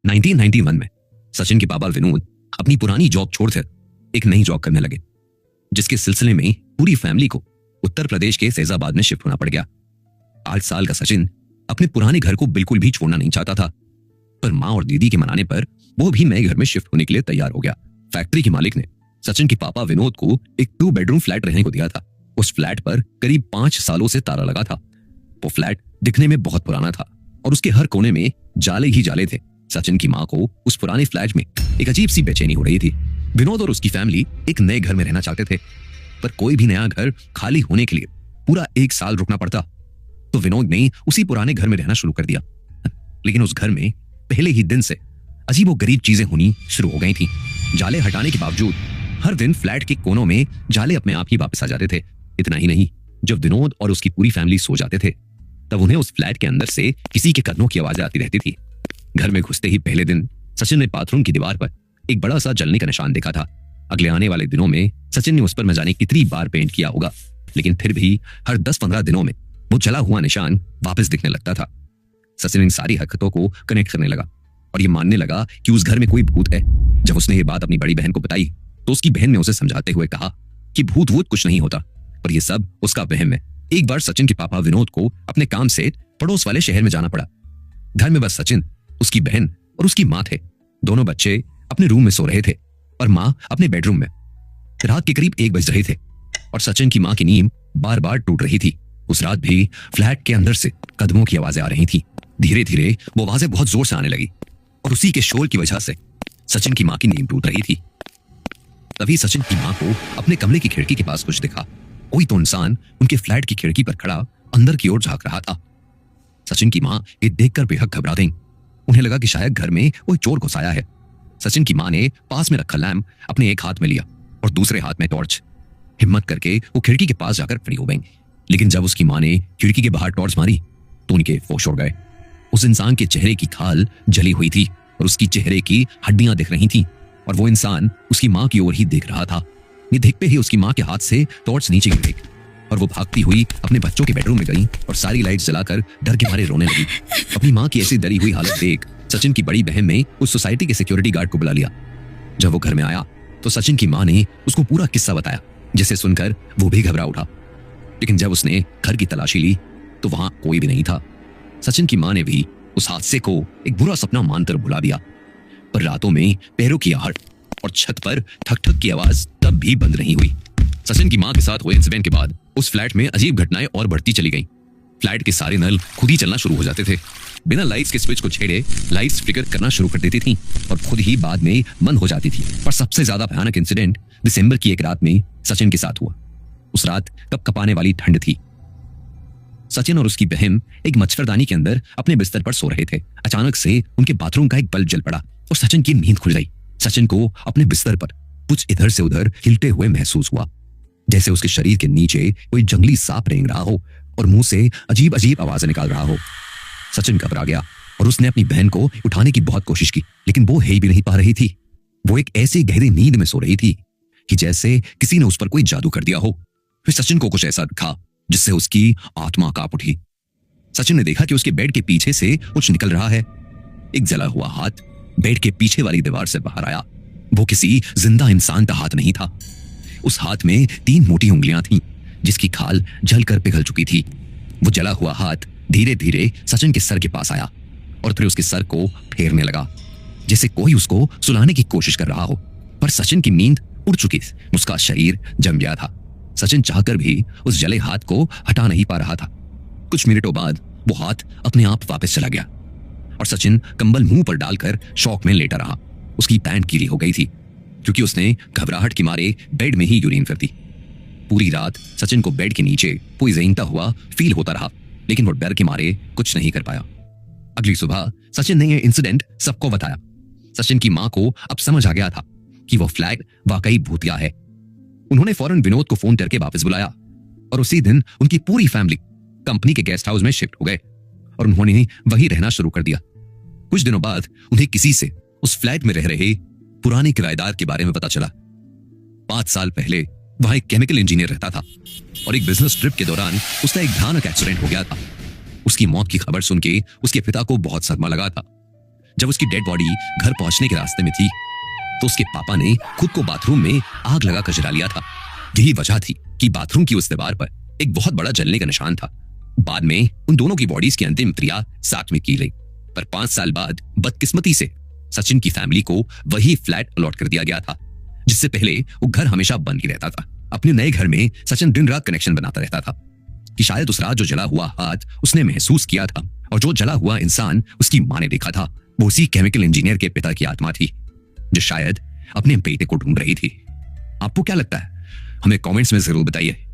1991 में सचिन के पापा विनोद अपनी पुरानी जॉब छोड़कर एक नई जॉब करने लगे, जिसके सिलसिले में पूरी फैमिली को उत्तर प्रदेश के फैजाबाद में शिफ्ट होना पड़ गया। 8 साल का सचिन अपने पुराने घर को बिल्कुल भी छोड़ना नहीं चाहता था, पर माँ और दीदी के मनाने पर वो भी नए घर में शिफ्ट होने के लिए तैयार हो गया। फैक्ट्री के मालिक ने सचिन के पापा विनोद को एक 2 बेडरूम फ्लैट रहने को दिया था। उस फ्लैट पर करीब 5 सालों से ताला लगा था। वो फ्लैट दिखने में बहुत पुराना था और उसके हर कोने में जाले ही जाले थे। सचिन की माँ को उस पुराने फ्लैट में एक अजीब सी बेचैनी हो रही थी। विनोद और उसकी फैमिली एक नए घर में रहना चाहते थे, पर कोई भी नया घर खाली होने के लिए पूरा 1 साल रुकना पड़ता। तो विनोद ने उसी पुराने घर में रहना शुरू कर दिया। लेकिन उस घर में पहले ही दिन से अजीबोगरीब चीजें होनी शुरू हो गई थी। जाले हटाने के बावजूद हर दिन फ्लैट के कोनों में जाले अपने आप ही वापस आ जाते थे। इतना ही नहीं, जब विनोद और उसकी पूरी फैमिली सो जाते थे तब उन्हें उस फ्लैट के अंदर से किसी के कदमों की आवाजें आती रहती थी। घर में घुसते ही पहले दिन सचिन ने बाथरूम की दीवार पर एक बड़ा सा जलने का निशान देखा था। अगले आने वाले दिनों में सचिन ने उस पर न जाने कितनी बार पेंट किया होगा, लेकिन फिर भी हर 10-15 दिनों में वो जला हुआ निशान वापस दिखने लगता था। सचिन इन सारी हरकतों को कनेक्ट करने लगा और ये मानने लगा कि उस घर में कोई भूत है। जब उसने ये बात अपनी बड़ी बहन को बताई तो उसकी बहन ने उसे समझाते हुए कहा कि भूत वूत कुछ नहीं होता, पर यह सब उसका वहम है। एक बार सचिन के पापा विनोद को अपने काम से पड़ोस वाले शहर में जाना पड़ा। घर में बस सचिन, उसकी बहन और उसकी माँ थे। दोनों बच्चे अपने रूम में सो रहे थे और माँ अपने बेडरूम में। रात के करीब 1 बज रहे थे और सचिन की माँ की नींद बार बार टूट रही थी। उस रात भी फ्लैट के अंदर से कदमों की आवाजें आ रही थी। धीरे धीरे वो आवाजें बहुत जोर से आने लगी और उसी के शोर की वजह से सचिन की माँ की नींद टूट रही थी। तभी सचिन की माँ को अपने कमरे की खिड़की के पास कुछ दिखा। कोई तो इंसान उनके फ्लैट की खिड़की पर खड़ा अंदर की ओर झांक रहा था। सचिन की माँ ये देखकर बेहद घबरा गईं। उन्हें लगा कि शायद घर में कोई चोर घुस आया है। सचिन की माँ ने पास में रखा लैंप अपने एक हाथ में लिया और दूसरे हाथ में टॉर्च। हिम्मत करके वो खिड़की के पास जाकर खड़ी हो गईं। लेकिन जब उसकी माँ ने खिड़की के बाहर टॉर्च मारी तो उनके होश उड़ गए। उस इंसान के चेहरे की खाल जली हुई थी और उसकी चेहरे की हड्डियां दिख रही थी और वो इंसान उसकी माँ की ओर ही देख रहा था। ये देखते ही उसकी माँ के हाथ से टॉर्च नीचे गिर गई और वो भागती हुई अपने बच्चों के बेडरूम में गई और सारी लाइट्स जलाकर डर के मारे रोने लगी। अपनी माँ की ऐसी डरी हुई हालत देख सचिन की बड़ी बहन ने उस सोसाइटी के सिक्योरिटी गार्ड को बुला लिया। जब वो घर में आया तो सचिन की माँ ने उसको पूरा किस्सा बताया, जिसे सुनकर वो भी घबरा उठा। लेकिन जब उसने घर की तलाशी ली तो वहां कोई भी नहीं था। सचिन की माँ ने भी उस हादसे को एक बुरा सपना मानकर भुला दिया, पर रातों में पैरों की आहट और छत पर ठक ठक की आवाज तब भी बंद नहीं हुई। सचिन की माँ के साथ हुए इंसिडेंट के बाद उस फ्लैट में अजीब घटनाएं और बढ़ती चली गईं। फ्लैट के सारे नल खुद ही चलना शुरू हो जाते थे। बिना लाइट्स के स्विच को छेड़े लाइट्स फ्लिकर करना शुरू कर देती थी और खुद ही बाद में बंद हो जाती थी। पर सबसे ज्यादा भयानक इंसिडेंट दिसंबर की एक रात में सचिन के साथ हुआ। उस रात कपकपाने वाली ठंड थी। सचिन और उसकी बहन एक मच्छरदानी के अंदर अपने बिस्तर पर सो रहे थे। अचानक से उनके बाथरूम का एक बल्ब जल पड़ा और सचिन की नींद खुल गई। सचिन को अपने बिस्तर पर कुछ इधर से उधर हिलते हुए महसूस हुआ, जैसे उसके शरीर के नीचे कोई जंगली सांप रेंग रहा हो और मुंह से अजीब अजीब आवाजें निकाल रहा हो। सचिन घबरा गया और उसने अपनी बहन को उठाने की बहुत कोशिश की, लेकिन वो हिल भी नहीं पा रही थी। वो एक ऐसी गहरी नींद में सो रही थी कि जैसे किसी ने उस पर कोई जादू कर दिया हो। फिर सचिन को कुछ ऐसा दिखा जिससे उसकी आत्मा कांप उठी। सचिन ने देखा कि उसके बेड के पीछे से कुछ निकल रहा है। एक जला हुआ हाथ बेड के पीछे वाली दीवार से बाहर आया। वो किसी जिंदा इंसान का हाथ नहीं था। उस हाथ में 3 मोटी उंगलियां थीं, जिसकी खाल जलकर पिघल चुकी थी। वो जला हुआ हाथ धीरे धीरे सचिन के सर के पास आया और फिर उसके सर को फेरने लगा, जैसे कोई उसको सुलाने की कोशिश कर रहा हो। पर सचिन की नींद उड़ चुकी, उसका शरीर जम गया था। सचिन चाहकर भी उस जले हाथ को हटा नहीं पा रहा था। कुछ मिनटों बाद वो हाथ अपने आप वापस चला गया और सचिन कंबल मुंह पर डालकर शौक में लेटा रहा। उसकी पैंट गीली हो गई थी क्योंकि उसने घबराहट के मारे बेड में ही यूरिन कर दी। पूरी रात सचिन को बेड के नीचे कोई रेंगता हुआ फील होता रहा, लेकिन वो डर के मारे कुछ नहीं कर पाया। अगली सुबह सचिन ने यह इंसिडेंट सबको बताया। सचिन की माँ को अब समझ आ गया था कि वो फ्लैट वाकई भूतिया है। उन्होंने फौरन विनोद को फोन करके वापस बुलाया और उसी दिन उनकी पूरी फैमिली कंपनी के गेस्ट हाउस में शिफ्ट हो गए और उन्होंने वहीं रहना शुरू कर दिया। कुछ दिनों बाद उन्हें किसी से उस फ्लैट में रह रहे पुराने किराएदार के बारे में पता चला। 5 साल पहले वहां एक केमिकल इंजीनियर रहता था और एक बिजनेस ट्रिप के दौरान उसका एक भयानक एक्सीडेंट हो गया था। उसकी मौत की खबर सुन के उसके पिता को बहुत सदमा लगा था। जब उसकी डेड बॉडी घर पहुंचने के रास्ते में थी तो उसके पापा ने खुद को बाथरूम में आग लगाकर जला लिया था। यही वजह थी कि बाथरूम की उस दीवार पर एक बहुत बड़ा जलने का निशान था। बाद में उन दोनों की बॉडीज की अंतिम क्रिया साथ में की गई, पर 5 साल बाद बदकिस्मती से सचिन की फैमिली को वही फ्लैट अलॉट कर दिया गया था जिससे पहले वो घर हमेशा बंद ही रहता था। अपने नए घर में सचिन दिन रात कनेक्शन बनाता रहता था कि शायद उस रात जो जला हुआ हाथ उसने महसूस किया था और जो जला हुआ इंसान उसकी मां ने देखा था वो उसी केमिकल इंजीनियर के पिता की आत्मा थी जो शायद अपने बेटे को ढूंढ रही थी। आपको क्या लगता है? हमें कमेंट्स में जरूर बताइए।